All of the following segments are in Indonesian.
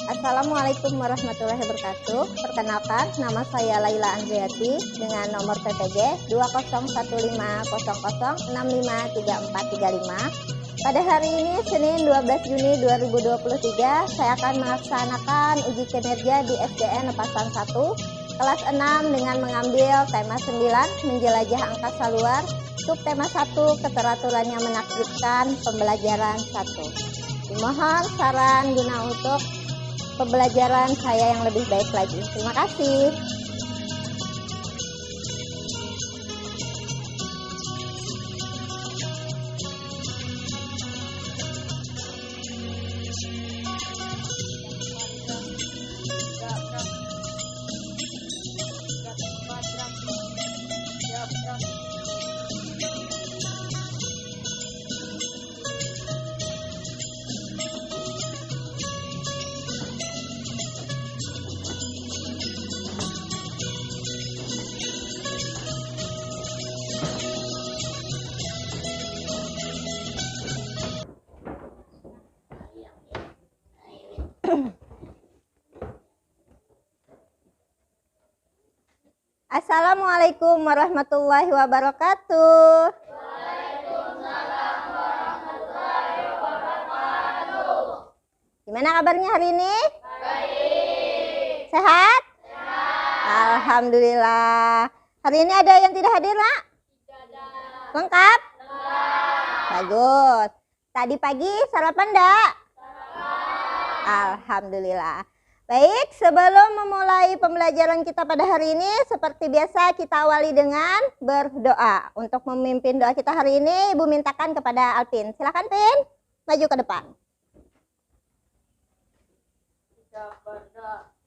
Assalamualaikum warahmatullahi wabarakatuh. Perkenalkan, nama saya Laila Andriati dengan nomor PPG 201500653435. Pada hari ini, Senin 12 Juni 2023, saya akan melaksanakan uji kinerja di SDN Lepasan 1, kelas 6 dengan mengambil tema 9, menjelajah angkasa luar, subtema 1, keteraturan yang menakjubkan, pembelajaran 1. Dimohon saran guna untuk pembelajaran saya yang lebih baik lagi. Terima kasih. Assalamualaikum warahmatullahi wabarakatuh. Waalaikumsalam warahmatullahi wabarakatuh. Gimana kabarnya hari ini? Baik. Sehat? Sehat. Alhamdulillah. Hari ini ada yang tidak hadir, Nak? Tidak. Lengkap? Lengkap. Bagus. Tadi pagi sarapan enggak? Sarapan. Alhamdulillah. Baik, sebelum memulai pembelajaran kita pada hari ini, seperti biasa kita awali dengan berdoa. Untuk memimpin doa kita hari ini, Ibu mintakan kepada Alpin. Silakan, Pin. Maju ke depan. Kita berdoa.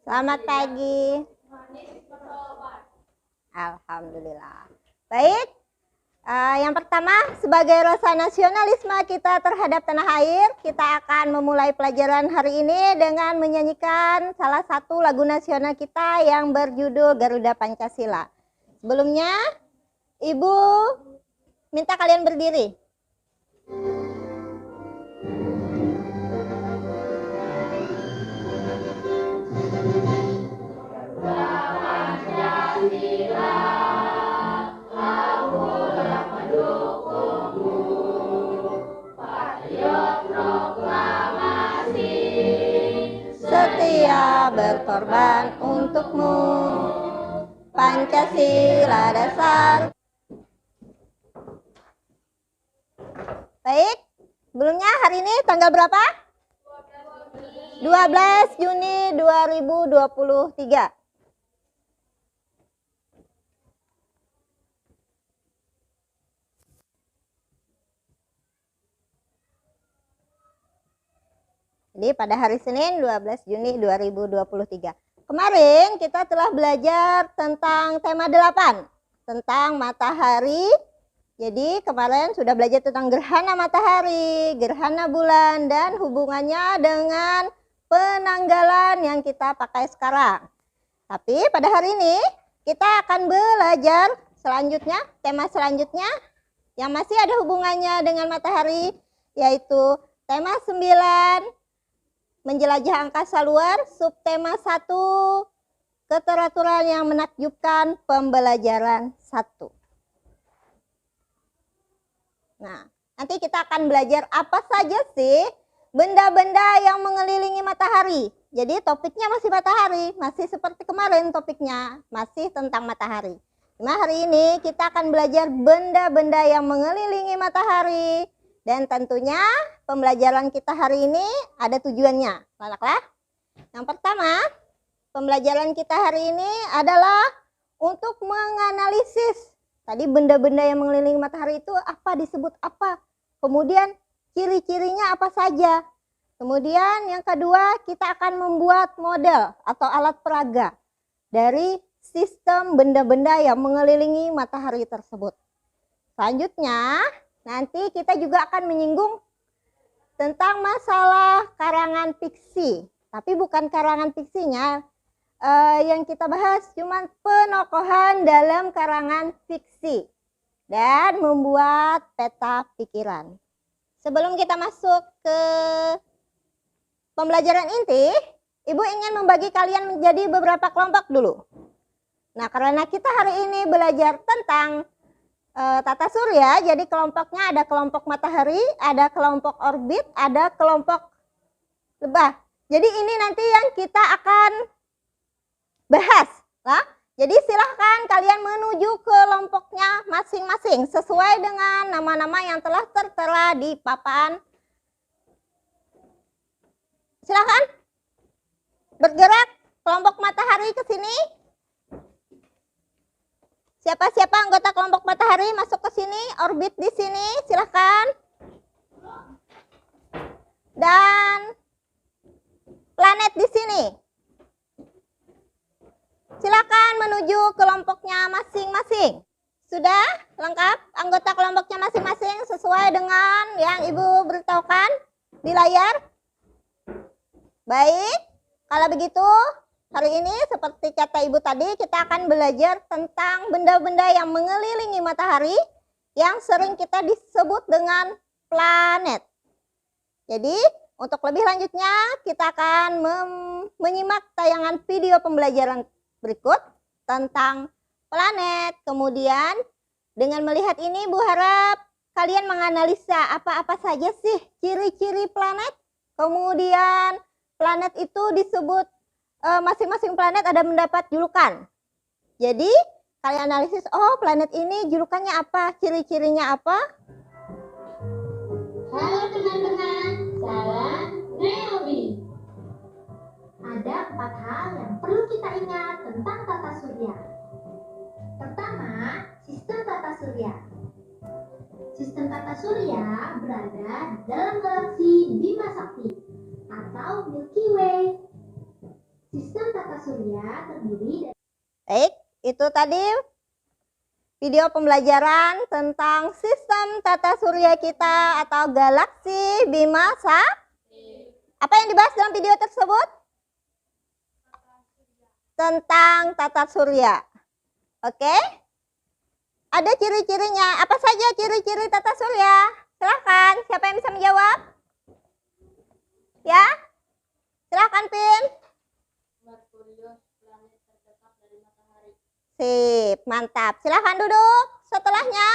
Selamat pagi. Alhamdulillah. Baik, yang pertama sebagai rasa nasionalisme kita terhadap tanah air, kita akan memulai pelajaran hari ini dengan menyanyikan salah satu lagu nasional kita yang berjudul Garuda Pancasila. Sebelumnya, Ibu minta kalian berdiri. Setia berkorban untukmu, Pancasila dasar. Baik, sebelumnya hari ini tanggal berapa? 12 Juni 2023. Jadi pada hari Senin 12 Juni 2023. Kemarin kita telah belajar tentang tema 8, tentang matahari. Jadi kemarin sudah belajar tentang gerhana matahari, gerhana bulan, dan hubungannya dengan penanggalan yang kita pakai sekarang. Tapi pada hari ini kita akan belajar selanjutnya, tema selanjutnya yang masih ada hubungannya dengan matahari, yaitu tema 9, menjelajah angkasa luar, subtema 1, keteraturan yang menakjubkan, pembelajaran 1. Nah, nanti kita akan belajar apa saja sih benda-benda yang mengelilingi matahari. Jadi topiknya masih matahari, masih seperti kemarin topiknya, masih tentang matahari. Nah, hari ini kita akan belajar benda-benda yang mengelilingi matahari. Dan tentunya pembelajaran kita hari ini ada tujuannya. Anak-anak, yang pertama, pembelajaran kita hari ini adalah untuk menganalisis tadi benda-benda yang mengelilingi matahari itu apa, disebut apa. Kemudian ciri-cirinya apa saja. Kemudian yang kedua, kita akan membuat model atau alat peraga dari sistem benda-benda yang mengelilingi matahari tersebut. Selanjutnya, nanti kita juga akan menyinggung tentang masalah karangan fiksi. Tapi bukan karangan fiksinya, yang kita bahas cuma penokohan dalam karangan fiksi dan membuat peta pikiran. Sebelum kita masuk ke pembelajaran inti, Ibu ingin membagi kalian menjadi beberapa kelompok dulu. Nah, karena kita hari ini belajar tentang tata surya, jadi kelompoknya ada kelompok matahari, ada kelompok orbit, ada kelompok lebah. Jadi ini nanti yang kita akan bahas. Nah, jadi silahkan kalian menuju ke kelompoknya masing-masing sesuai dengan nama-nama yang telah tertera di papan. Silahkan bergerak kelompok matahari ke sini. Siapa-siapa anggota kelompok matahari masuk ke sini, orbit di sini, silahkan. Dan planet di sini. Silakan menuju kelompoknya masing-masing. Sudah lengkap anggota kelompoknya masing-masing sesuai dengan yang Ibu beritahukan di layar? Baik, kalau begitu hari ini seperti kata Ibu tadi, kita akan belajar tentang benda-benda yang mengelilingi matahari yang sering kita disebut dengan planet. Jadi untuk lebih lanjutnya kita akan menyimak tayangan video pembelajaran berikut tentang planet. Kemudian dengan melihat ini Bu harap kalian menganalisa apa-apa saja sih ciri-ciri planet. Kemudian planet itu disebut, masing-masing planet ada mendapat julukan. Jadi kalian analisis, oh planet ini julukannya apa, ciri-cirinya apa. Halo teman-teman, saya Naomi. Ada 4 hal yang perlu kita ingat tentang tata surya. Pertama, sistem tata surya. Sistem tata surya berada di dalam galaksi Bima Sakti atau Milky Way. Sistem tata surya terdiri dari... Baik, itu tadi video pembelajaran tentang sistem tata surya kita atau galaksi Bima Sakti. Apa yang dibahas dalam video tersebut? Tentang tata surya. Oke? Ada ciri-cirinya. Apa saja ciri-ciri tata surya? Silahkan, siapa yang bisa menjawab? Ya? Silahkan, Pin. Merkurius, planet terdekat dari matahari. Sip, mantap. Silahkan duduk setelahnya.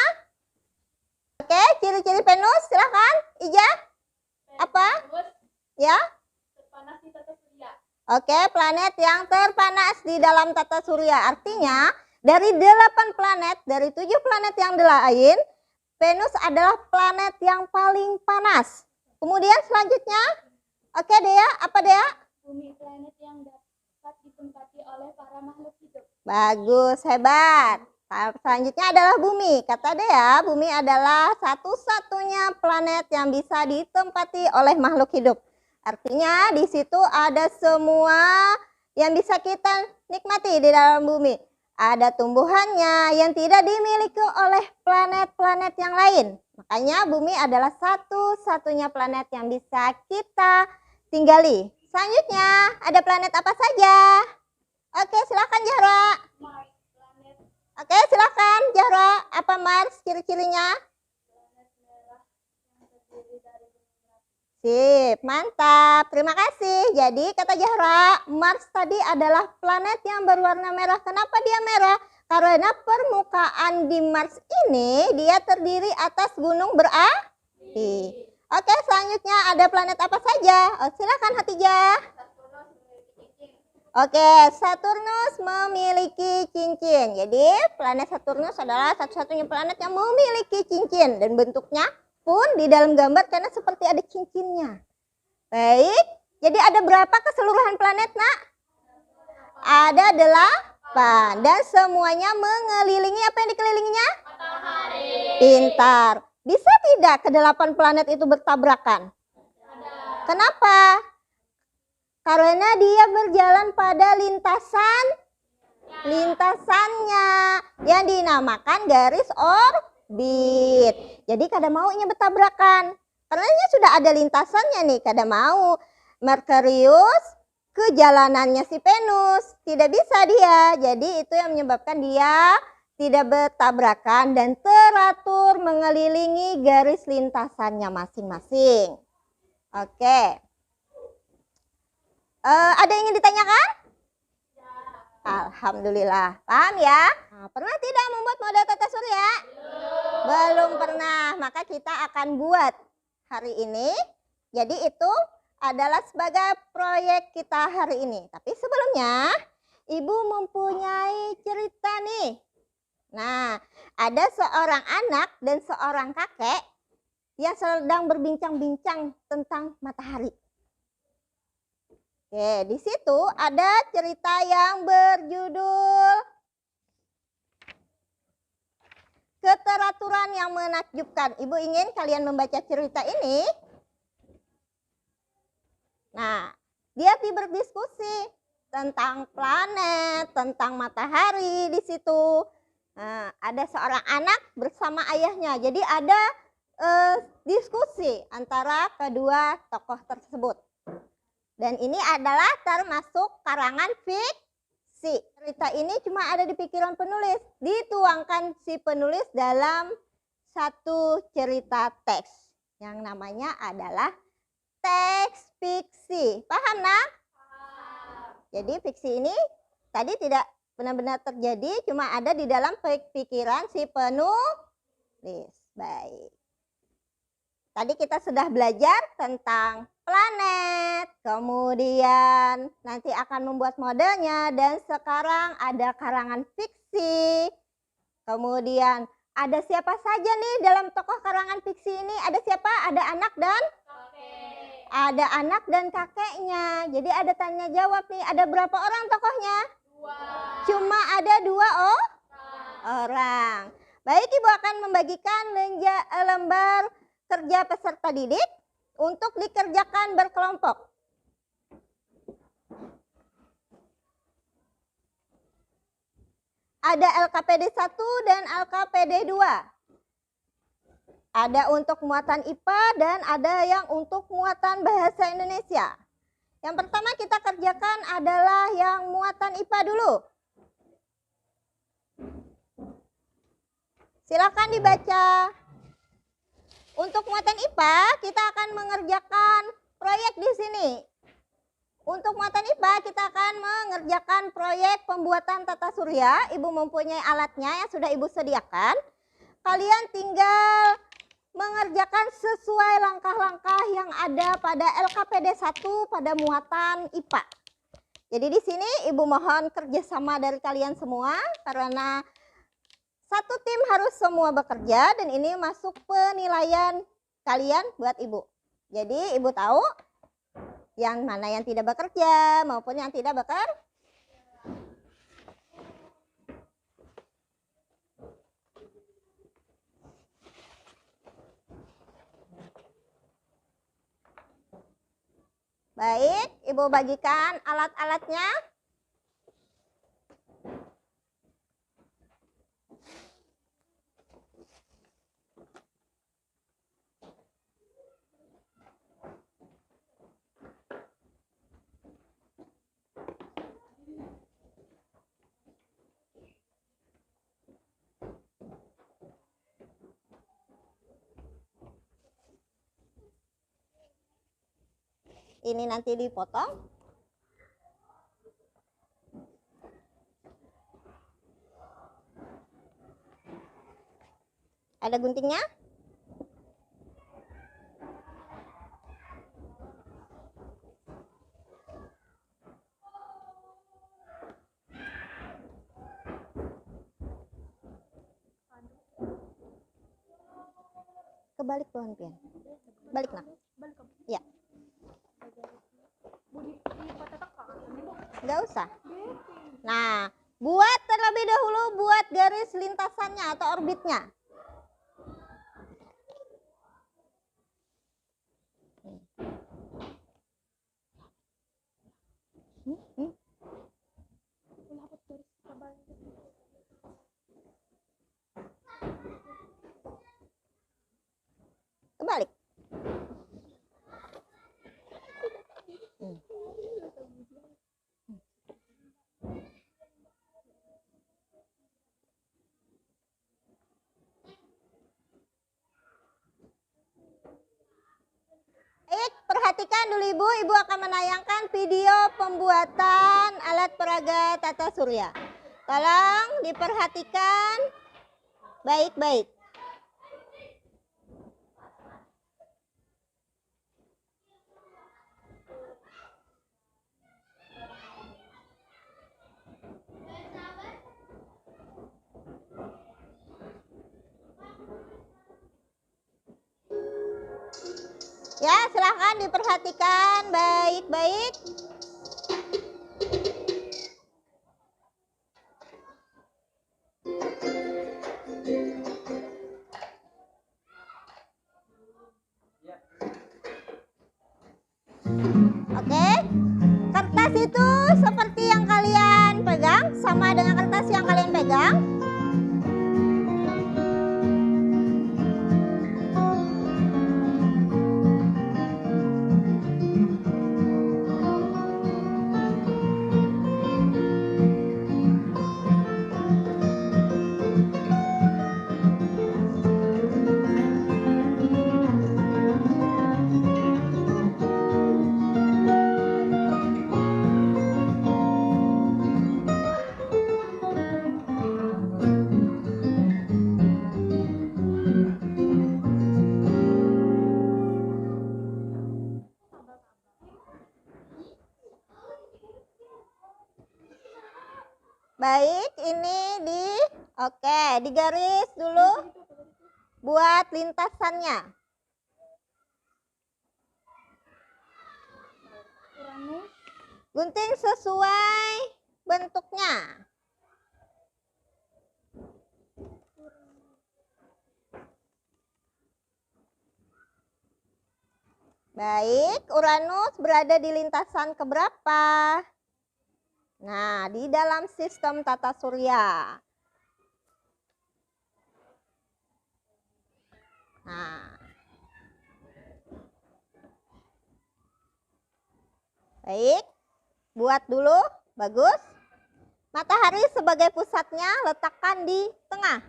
Oke, ciri-ciri Venus, silahkan. Ija, apa? Venus Ya? terpanas di tata surya. Oke, planet yang terpanas di dalam tata surya. Artinya, dari 8 planet, dari 7 planet yang lain, Venus adalah planet yang paling panas. Kemudian selanjutnya, oke Dea, apa Dea? Bumi, planet yang dapat ditempati oleh para makhluk hidup. Bagus, hebat. Selanjutnya adalah bumi. Kata Dea, bumi adalah satu-satunya planet yang bisa ditempati oleh makhluk hidup. Artinya di situ ada semua yang bisa kita nikmati di dalam bumi. Ada tumbuhannya yang tidak dimiliki oleh planet-planet yang lain. Makanya bumi adalah satu-satunya planet yang bisa kita tinggali. Selanjutnya ada planet apa saja? Oke, silakan Zahra. Mars, planet Oke, silakan Zahra. Apa Mars ciri-cirinya? merah yang terdiri dari gunung berapi. Sip, mantap. Terima kasih. Jadi kata Zahra, Mars tadi adalah planet yang berwarna merah. Kenapa dia merah? Karena permukaan di Mars ini dia terdiri atas gunung berapi. Oke, selanjutnya ada planet apa saja? Oh, silakan Hatijah. Saturnus memiliki cincin. Oke, Saturnus memiliki cincin. Jadi planet Saturnus adalah satu-satunya planet yang memiliki cincin. Dan bentuknya pun di dalam gambar karena seperti ada cincinnya. Baik, jadi ada berapa keseluruhan planet, Nak? Ada 8. Dan semuanya mengelilingi, apa yang dikelilinginya? Matahari. Pintar. Bisa tidak ke-8 planet itu bertabrakan? Ada. Kenapa? Karena dia berjalan pada lintasannya yang dinamakan garis orbit. Jadi kada mau ini bertabrakan. Karena sudah ada lintasannya nih, kada mau Merkurius ke jalanannya si Venus. Tidak bisa dia. Jadi itu yang menyebabkan dia tidak bertabrakan dan teratur mengelilingi garis lintasannya masing-masing. Oke. Ada yang ingin ditanyakan? Alhamdulillah. Paham ya? Nah, pernah tidak membuat model tata surya? Belum pernah. Maka kita akan buat hari ini. Jadi itu adalah sebagai proyek kita hari ini. Tapi sebelumnya, Ibu mempunyai cerita nih. Nah, ada seorang anak dan seorang kakek yang sedang berbincang-bincang tentang matahari. Oke, di situ ada cerita yang berjudul Keteraturan yang Menakjubkan. Ibu ingin kalian membaca cerita ini. Nah, dia berdiskusi tentang planet, tentang matahari di situ. Nah, ada seorang anak bersama ayahnya. Jadi ada diskusi antara kedua tokoh tersebut. Dan ini adalah termasuk karangan fiksi. Cerita ini cuma ada di pikiran penulis. Dituangkan si penulis dalam satu cerita teks. Yang namanya adalah teks fiksi. Paham nak? Jadi fiksi ini tadi tidak benar-benar terjadi. Cuma ada di dalam pikiran si penulis. Baik. Tadi kita sudah belajar tentang planet, kemudian nanti akan membuat modelnya, dan sekarang ada karangan fiksi. Kemudian ada siapa saja nih dalam tokoh karangan fiksi ini? Ada siapa? Ada anak dan kakek. Ada anak dan kakeknya. Jadi ada tanya jawab nih. Ada berapa orang tokohnya? 2. Cuma ada 2 orang. Baik, Ibu akan membagikan lembar kerja peserta didik untuk dikerjakan berkelompok. Ada LKPD 1 dan LKPD 2. Ada untuk muatan IPA dan ada yang untuk muatan bahasa Indonesia. Yang pertama kita kerjakan adalah yang muatan IPA dulu. Silakan dibaca. Untuk muatan IPA, kita akan mengerjakan proyek di sini. Untuk muatan IPA, kita akan mengerjakan proyek pembuatan tata surya. Ibu mempunyai alatnya yang sudah Ibu sediakan. Kalian tinggal mengerjakan sesuai langkah-langkah yang ada pada LKPD 1 pada muatan IPA. Jadi di sini Ibu mohon kerjasama dari kalian semua karena satu tim harus semua bekerja dan ini masuk penilaian kalian buat Ibu. Jadi Ibu tahu yang mana yang tidak bekerja maupun yang tidak bekerja. Baik, Ibu bagikan alat-alatnya. Ini nanti dipotong. Ada guntingnya? Kebalik pohon pian. Balik nak. Ya. Nggak usah. Nah, buat terlebih dahulu buat garis lintasannya atau orbitnya. Perhatikan dulu Ibu, Ibu akan menayangkan video pembuatan alat peraga tata surya. Tolong diperhatikan baik-baik. Ya, silahkan diperhatikan baik-baik. Oke, kertas itu seperti yang kalian pegang, sama dengan kertas yang kalian pegang. Baik, ini digaris dulu buat lintasannya. Gunting sesuai bentuknya. Baik, Uranus berada di lintasan keberapa? Nah, di dalam sistem tata surya. Nah. Baik, buat dulu, bagus. Matahari sebagai pusatnya letakkan di tengah.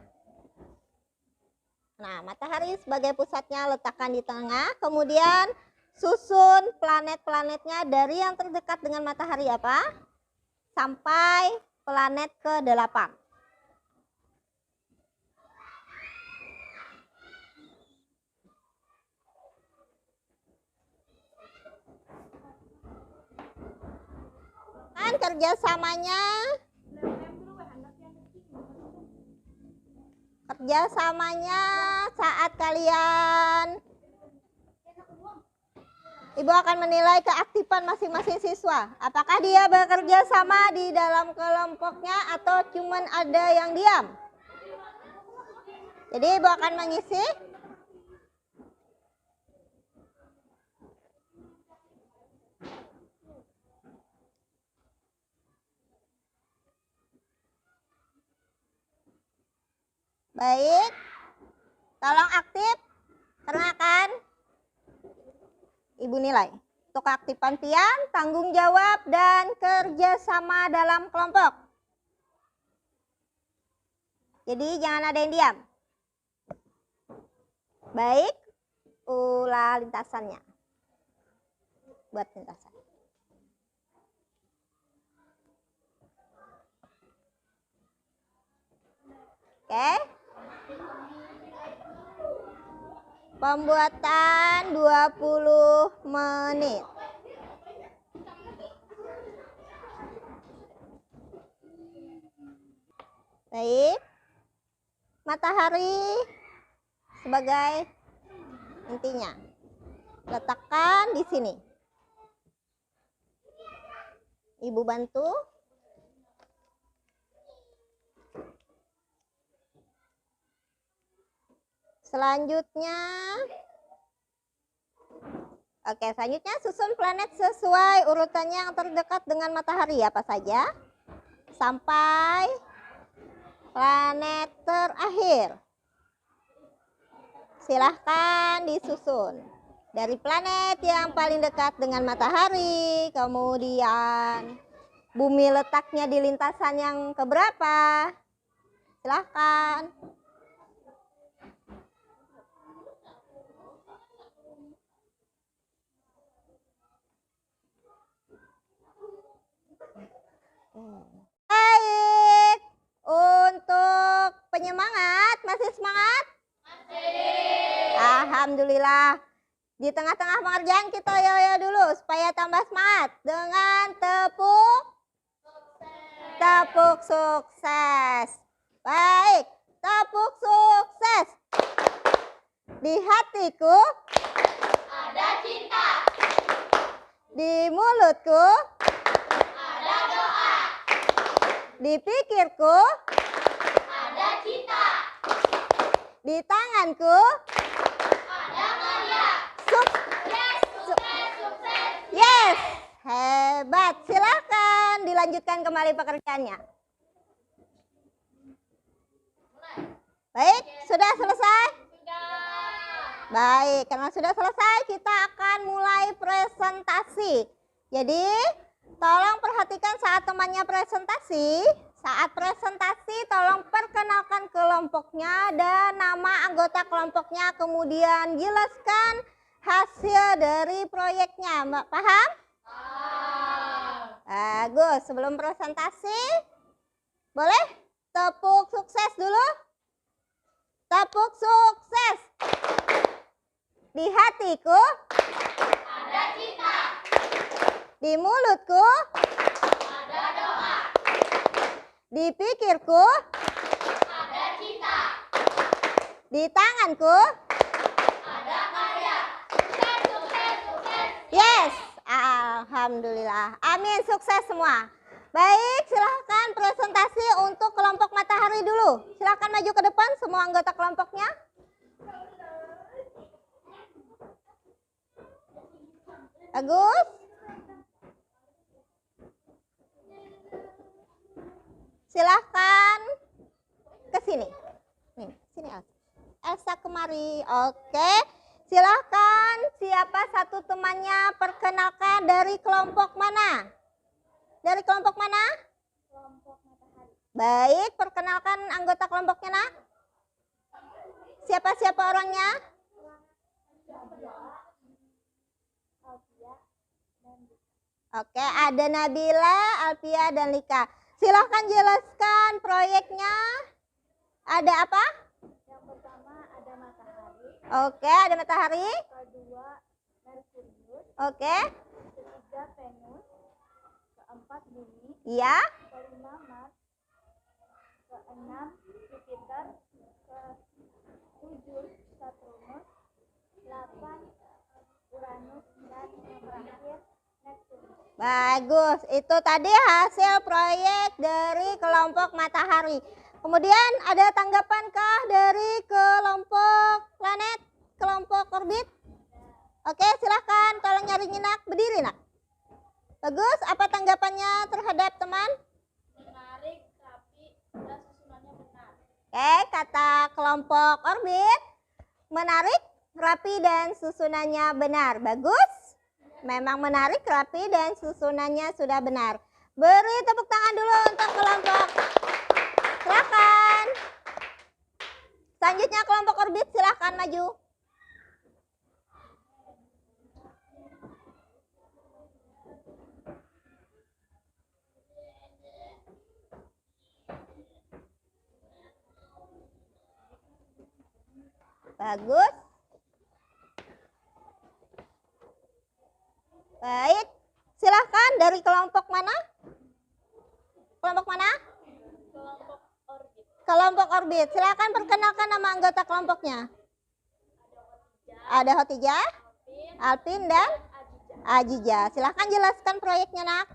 Nah, matahari sebagai pusatnya letakkan di tengah, kemudian susun planet-planetnya dari yang terdekat dengan matahari apa? Sampai planet ke-8. Kan kerjasamanya saat kalian Ibu akan menilai keaktifan masing-masing siswa. Apakah dia bekerja sama di dalam kelompoknya atau cuman ada yang diam? Jadi Ibu akan mengisi. Baik. Tolong aktif karena akan Ibu nilai. Untuk keaktifan pian, tanggung jawab, dan kerjasama dalam kelompok. Jadi jangan ada yang diam. Baik, ulah lintasannya. Buat lintasan. Oke. Pembuatan 20 menit. Baik. Matahari sebagai intinya. Letakkan di sini. Ibu bantu. Selanjutnya, selanjutnya susun planet sesuai urutannya yang terdekat dengan matahari apa saja sampai planet terakhir. Silahkan disusun dari planet yang paling dekat dengan matahari, kemudian bumi letaknya di lintasan yang keberapa. Silahkan. Baik. Untuk penyemangat, masih semangat? Masih. Alhamdulillah. Di tengah-tengah pengerjaan kita yo-yo dulu supaya tambah semangat dengan tepuk sukses. Baik, tepuk sukses. Di hatiku Ada cinta, di mulutku ada doa, di pikirku ada cita, di tanganku ada karya. suk- Yes, sukses, sukses. yes, hebat. Silakan dilanjutkan kembali pekerjaannya. Baik, sudah selesai? Baik, karena sudah selesai kita akan mulai presentasi. Jadi, tolong perhatikan saat temannya presentasi. Saat presentasi tolong perkenalkan kelompoknya dan nama anggota kelompoknya. Kemudian jelaskan hasil dari proyeknya. Mbak, paham? Bagus, sebelum presentasi boleh tepuk sukses dulu. Tepuk sukses. Di hatiku Ada cinta, di mulutku ada doa, di pikirku ada cita, di tanganku ada karya. Sukses, sukses, sukses. yes. Alhamdulillah, amin, sukses semua. Baik, silahkan presentasi untuk kelompok matahari dulu. Silahkan maju ke depan semua anggota kelompoknya. Bagus. Silahkan ke sini. Nih, sini Elsa. Elsa kemari. Oke. Silahkan siapa satu temannya perkenalkan dari kelompok mana? Dari kelompok mana? Kelompok matahari. Baik, perkenalkan anggota kelompoknya, nak. Siapa-siapa orangnya? Oke, ada Nabila, Alfia, dan Lika. Silahkan jelaskan proyeknya. Ada apa? Yang pertama ada matahari, Oke, ada matahari. kedua Merkurius, Oke, ketiga Venus, keempat Bumi, iya. kelima Mars, keenam Jupiter, ketujuh Saturnus, 8 Uranus, dan yang terakhir Neptunus. Bagus, itu tadi hasil proyek dari kelompok matahari. Kemudian ada tanggapankah dari kelompok planet, kelompok orbit? Oke, silahkan, tolong nyaringin, nak. Berdiri, nak. Bagus, apa tanggapannya terhadap teman? Menarik, tapi dan susunannya benar. Oke, kata kelompok orbit, menarik, rapi, dan susunannya benar. Bagus, memang menarik, rapi, dan susunannya sudah benar. Beri tepuk tangan dulu untuk kelompok. Silakan. Selanjutnya kelompok orbit, silakan maju. Bagus. Baik. Silahkan dari kelompok mana? Kelompok mana? Kelompok orbit. Kelompok orbit. Silahkan perkenalkan nama anggota kelompoknya. Ada Hotija, Alpin, dan Ajija. Silahkan jelaskan proyeknya, nak.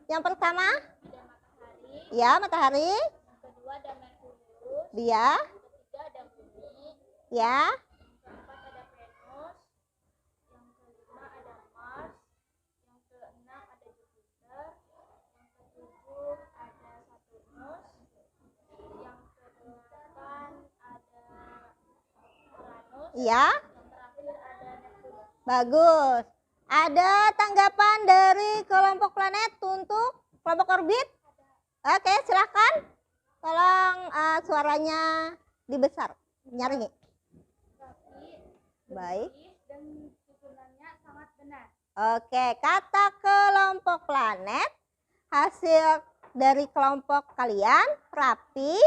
Yang pertama, Ada matahari, ya matahari, yang kedua ada Merkurius, dia, yang ketiga ada Bumi, ya, yang keempat ada Venus, yang kelima ada Mars, yang keenam ada Jupiter, yang ketujuh ada Saturnus, yang kedelapan ada Uranus, ya. yang terakhir ada Neptunus. Bagus. Ada tanggapan dari kelompok planet untuk kelompok orbit? Oke, silahkan. Tolong suaranya dibesar, nyaringi. Rapi, Baik. bersih, dan susunannya sangat benar. Oke, kata kelompok planet, hasil dari kelompok kalian rapi,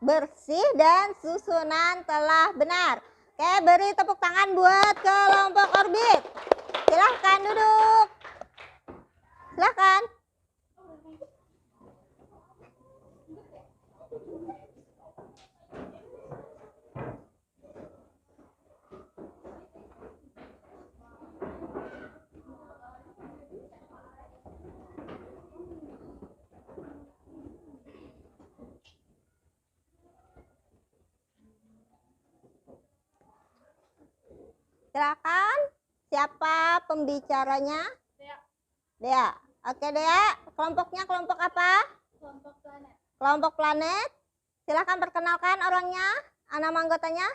bersih, dan susunan telah benar. Oke, beri tepuk tangan buat kelompok orbit. Silahkan duduk. Silahkan. Silakan. Siapa pembicaranya? Dea. Dea. Oke, Dea. Kelompoknya kelompok apa? Kelompok planet. Kelompok planet. Silakan perkenalkan orangnya, nama anggotanya.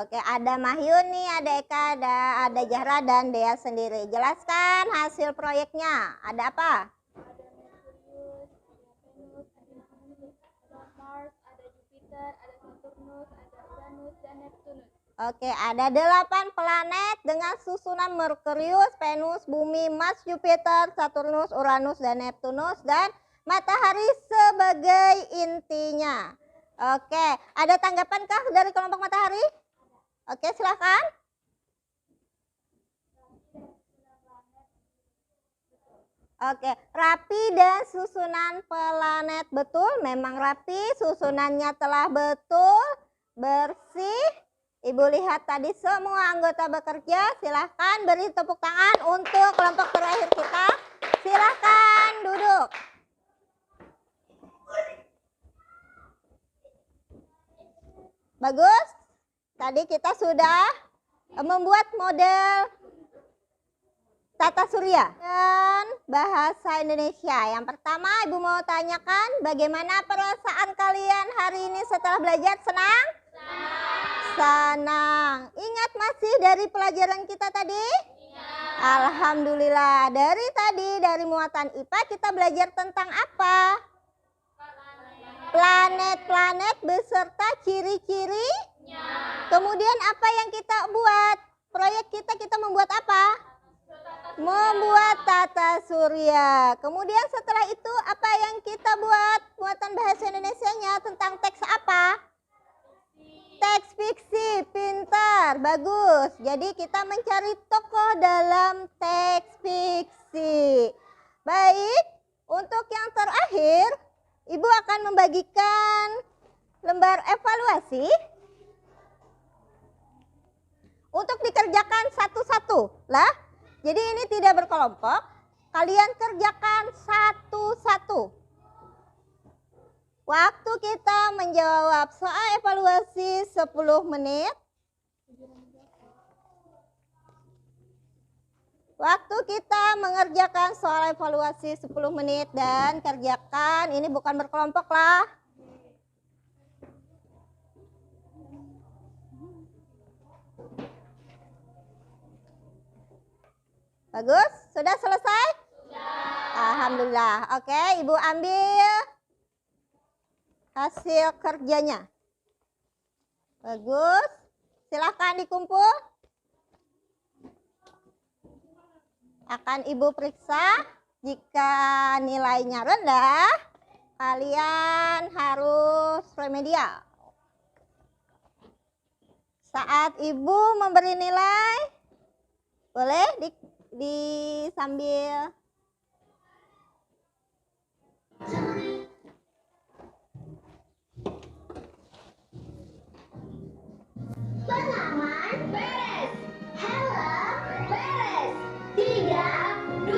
Oke, ada Mahyuni, ada Eka, ada Zahra, dan Dea sendiri. Jelaskan hasil proyeknya. Ada apa? Ada Merkurius, ada Venus, ada Bumi, ada Mars, ada Jupiter, ada Saturnus, ada Uranus, dan Neptunus. Oke, ada 8 planet dengan susunan Merkurius, Venus, Bumi, Mars, Jupiter, Saturnus, Uranus, dan Neptunus, dan matahari sebagai intinya. Oke, ada tanggapankah dari kelompok matahari? Oke, silakan. Oke, rapi dan susunan planet betul, memang rapi, susunannya telah betul, bersih. Ibu lihat tadi semua anggota bekerja. Silahkan beri tepuk tangan untuk kelompok terakhir kita. Silahkan duduk. Bagus. Tadi kita sudah membuat model tata surya dan bahasa Indonesia. Yang pertama, Ibu mau tanyakan bagaimana perasaan kalian hari ini setelah belajar? Senang? Senang. Ingat masih dari pelajaran kita tadi? Alhamdulillah. Dari muatan IPA kita belajar tentang apa? Planet-planet beserta ciri-ciri. Kemudian apa yang kita buat? Proyek kita membuat apa? Membuat tata surya. Kemudian setelah itu apa yang kita buat? Muatan bahasa Indonesianya tentang teks apa? Teks fiksi. Pintar, bagus. Jadi kita mencari tokoh dalam teks fiksi. Baik, untuk yang terakhir, Ibu akan membagikan lembar evaluasi untuk dikerjakan satu-satu lah. Jadi ini tidak berkelompok, kalian kerjakan satu-satu. Waktu kita menjawab soal evaluasi 10 menit. Waktu kita mengerjakan soal evaluasi 10 menit dan kerjakan, ini bukan berkelompok lah. Bagus, sudah selesai? Alhamdulillah. Oke, Ibu ambil hasil kerjanya. Bagus, silahkan dikumpul. Akan Ibu periksa, jika nilainya rendah, kalian harus remedial. Saat Ibu memberi nilai, boleh sambil Pengaman beres. Helm beres. 3, 2,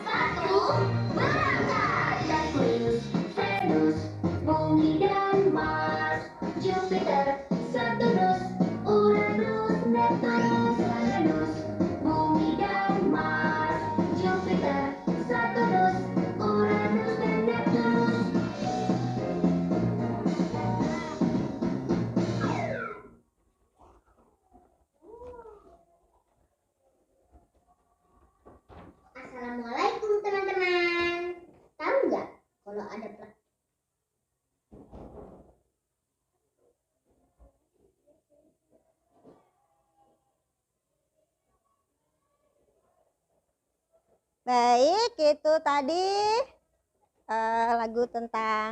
1, berangkat. Merkurius, Venus, Bumi dan Mars, Jupiter, Saturnus, Uranus, Neptunus, Venus, Bumi dan Mars, Jupiter, Saturnus, Uranus dan Neptunus. Assalamualaikum teman-teman. Tahu nggak kalau ada Baik, itu tadi lagu tentang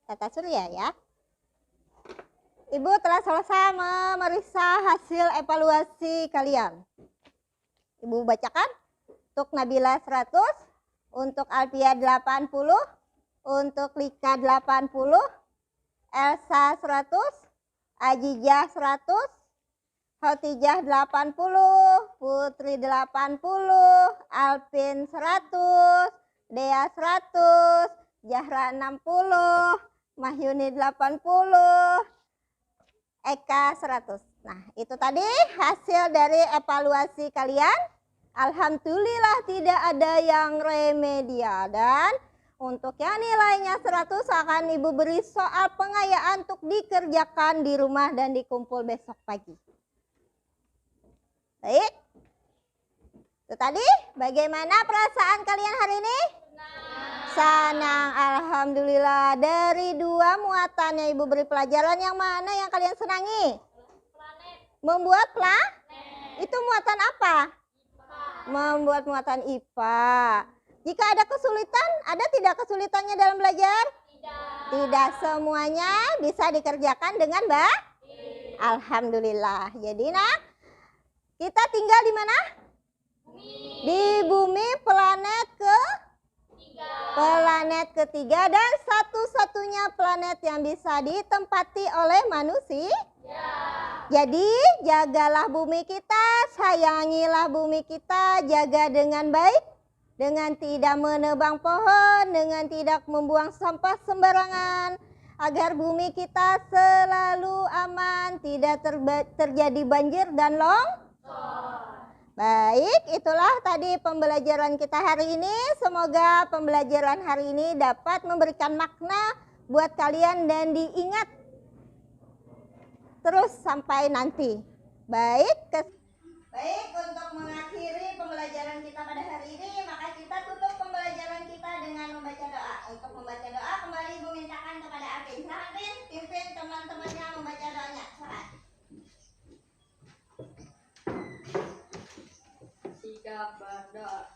tata surya ya. Ibu telah selesai memeriksa hasil evaluasi kalian. Ibu bacakan. Untuk Nabila 100, untuk Alfia 80, untuk Lika 80, Elsa 100, Ajijah 100, Khotijah 80, Putri 80, Alvin 100, Dea 100, Zahra 60, Mahyuni 80, Eka 100. Nah, itu tadi hasil dari evaluasi kalian. Alhamdulillah tidak ada yang remedial. Dan untuk yang nilainya 100 akan Ibu beri soal pengayaan untuk dikerjakan di rumah dan dikumpul besok pagi. Baik. Itu tadi bagaimana perasaan kalian hari ini? Senang. Alhamdulillah. Dari 2 muatan yang Ibu beri pelajaran, yang mana yang kalian senangi? Planet. Membuat itu muatan apa? Membuat muatan IPA. Jika ada kesulitan, ada tidak kesulitannya dalam belajar? Tidak, semuanya bisa dikerjakan dengan baik. Alhamdulillah. Jadi kita tinggal di mana? Di bumi planet planet ketiga dan satu-satunya planet yang bisa ditempati oleh manusia. Jadi jagalah bumi kita, sayangilah bumi kita, jaga dengan baik, dengan tidak menebang pohon, dengan tidak membuang sampah sembarangan, agar bumi kita selalu aman, tidak terjadi banjir dan longsor. Baik, itulah tadi pembelajaran kita hari ini. Semoga pembelajaran hari ini dapat memberikan makna buat kalian dan diingat terus sampai nanti. Baik, untuk mengakhiri pembelajaran kita pada hari ini, maka kita tutup pembelajaran kita dengan membaca doa. Untuk membaca doa, kembali Ibu mintakan kepada Alvin. Silahkan Alvin, pimpin teman-temannya membaca doanya. Silahkan. Sikap berdoa.